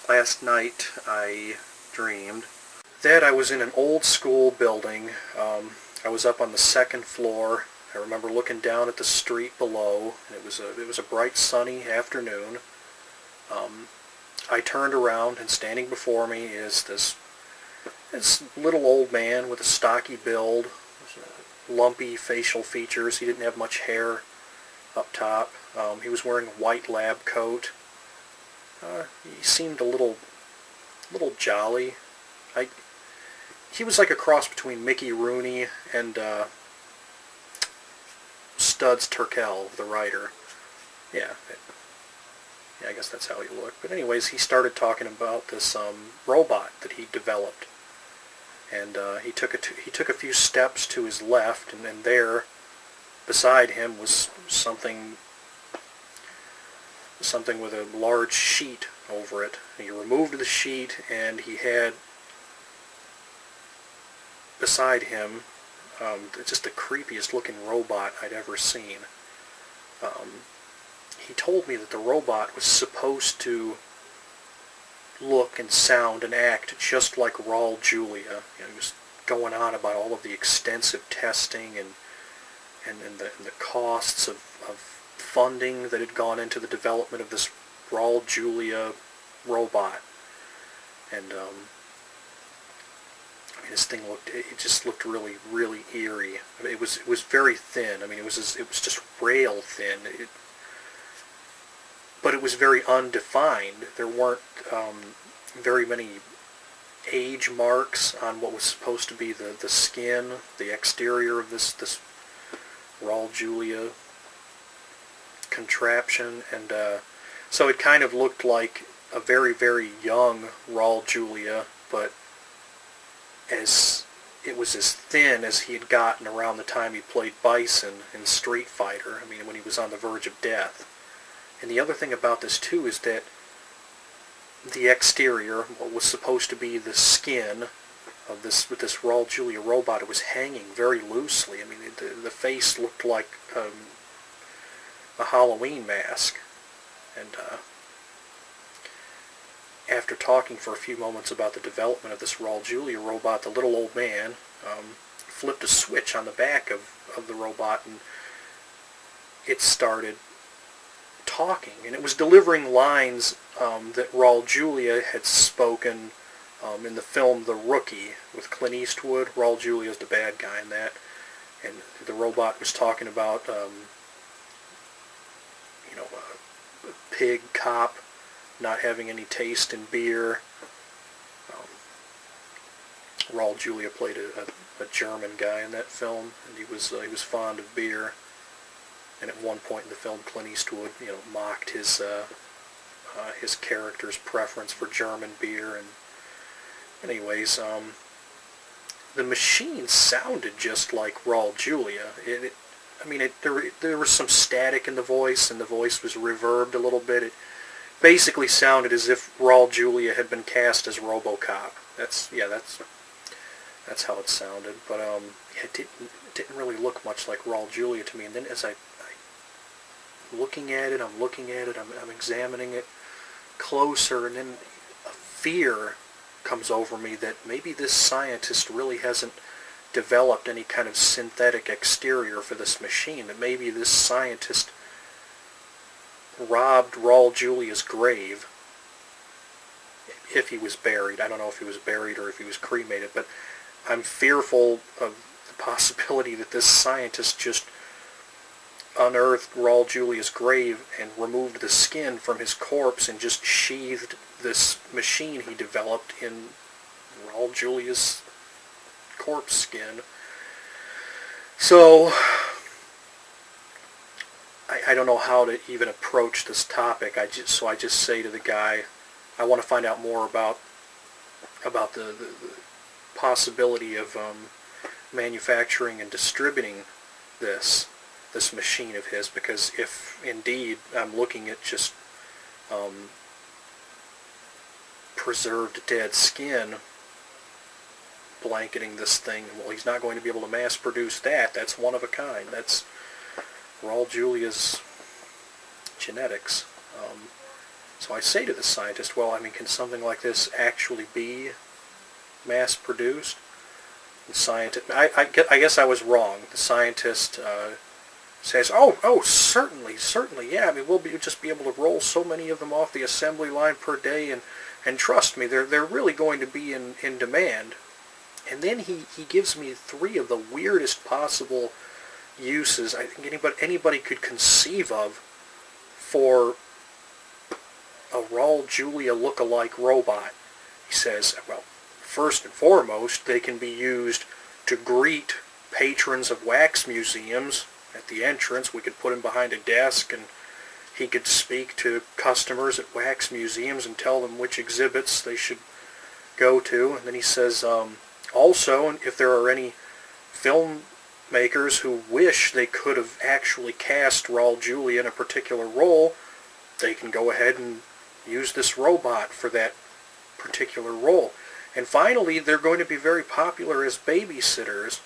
Last night I dreamed that I was in an old school building. I was up on the second floor. I remember looking down at the street below, and it was a bright sunny afternoon. I turned around, and standing before me is this little old man with a stocky build, lumpy facial features. He didn't have much hair up top. He was wearing a white lab coat. He seemed a little jolly. He was like a cross between Mickey Rooney and Studs Terkel, the writer. Yeah, I guess that's how he looked. But anyways, he started talking about this robot that he developed, and he took a few steps to his left, and then there, beside him, was something with a large sheet over it. He removed the sheet, and he had beside him just the creepiest looking robot I'd ever seen. He told me that the robot was supposed to look and sound and act just like Raul Julia. He was going on about all of the extensive testing and the costs of funding that had gone into the development of this Raul Julia robot. And this thing just looked really, really eerie. I mean, it was very thin. I mean, it was just rail thin. But it was very undefined. There weren't very many age marks on what was supposed to be the skin, the exterior of this Raul Julia contraption, and so it kind of looked like a very, very young Raul Julia, but it was as thin as he had gotten around the time he played Bison in Street Fighter. I mean, when he was on the verge of death. And the other thing about this too is that the exterior, what was supposed to be the skin of this Raul Julia robot, it was hanging very loosely. I mean, the face looked like a Halloween mask. And after talking for a few moments about the development of this Raul Julia robot, the little old man flipped a switch on the back of the robot, and it started talking, and it was delivering lines that Raul Julia had spoken in the film The Rookie with Clint Eastwood. Raul Julia is the bad guy in that, and the robot was talking about a pig cop not having any taste in beer. Raul Julia played a German guy in that film, and he was fond of beer. And at one point in the film, Clint Eastwood, mocked his character's preference for German beer. And anyways, the machine sounded just like Raul Julia. There was some static in the voice, and the voice was reverbed a little bit. It basically sounded as if Raul Julia had been cast as RoboCop. That's how it sounded. But it didn't really look much like Raul Julia to me. And then as I'm looking at it, I'm examining it closer, and then a fear comes over me that maybe this scientist really hasn't developed any kind of synthetic exterior for this machine, that maybe this scientist robbed Raul Julia's grave if he was buried. I don't know if he was buried or if he was cremated, but I'm fearful of the possibility that this scientist just unearthed Raul Julia's grave and removed the skin from his corpse and just sheathed this machine he developed in Raul Julia's corpse skin. So I don't know how to even approach this topic. I just say to the guy, I want to find out more about the possibility of manufacturing and distributing this machine of his, because if indeed I'm looking at just preserved dead skin blanketing this thing, well, he's not going to be able to mass produce that. That's one of a kind. That's Raul Julia's genetics. So I say to the scientist, well, I mean, can something like this actually be mass-produced? The scientist, I guess I was wrong. The scientist says, oh, certainly, yeah. I mean, we'll just be able to roll so many of them off the assembly line per day, and trust me, they're really going to be in demand. And then he gives me 3 of the weirdest possible uses I think anybody could conceive of for a Raul Julia look-alike robot. He says, well, first and foremost, they can be used to greet patrons of wax museums at the entrance. We could put him behind a desk, and he could speak to customers at wax museums and tell them which exhibits they should go to. And then he says, also, if there are any filmmakers who wish they could have actually cast Raul Julia in a particular role, they can go ahead and use this robot for that particular role. And finally, they're going to be very popular as babysitters.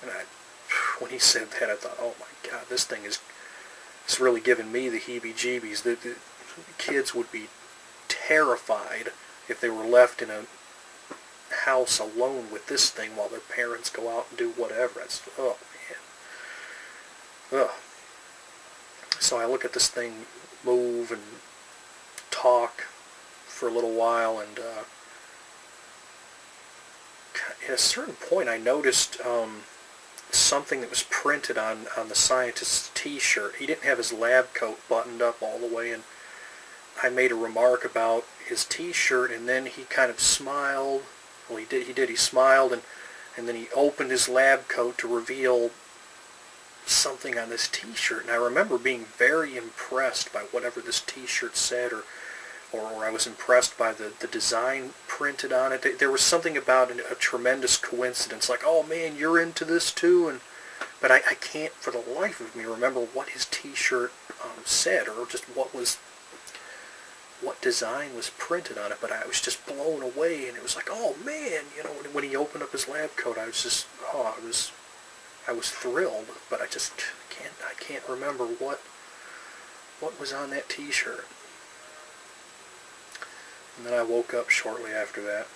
And when he said that, I thought, oh my God, this thing it's really giving me the heebie-jeebies. The kids would be terrified if they were left in a house alone with this thing while their parents go out and do whatever. Oh man. Ugh. So I look at this thing move and talk for a little while, and at a certain point I noticed something that was printed on the scientist's t-shirt. He didn't have his lab coat buttoned up all the way, and I made a remark about his t-shirt, and then he kind of smiled. Well, he did. He smiled, and then he opened his lab coat to reveal something on this t-shirt. And I remember being very impressed by whatever this t-shirt said, or I was impressed by the design printed on it. There was something about a tremendous coincidence, like, oh man, you're into this too, but I can't for the life of me remember what his t-shirt said, or just what design was printed on it. But I was just blown away, and it was like, oh man, when he opened up his lab coat, I was just, I was thrilled, but I can't remember what was on that t-shirt. And then I woke up shortly after that.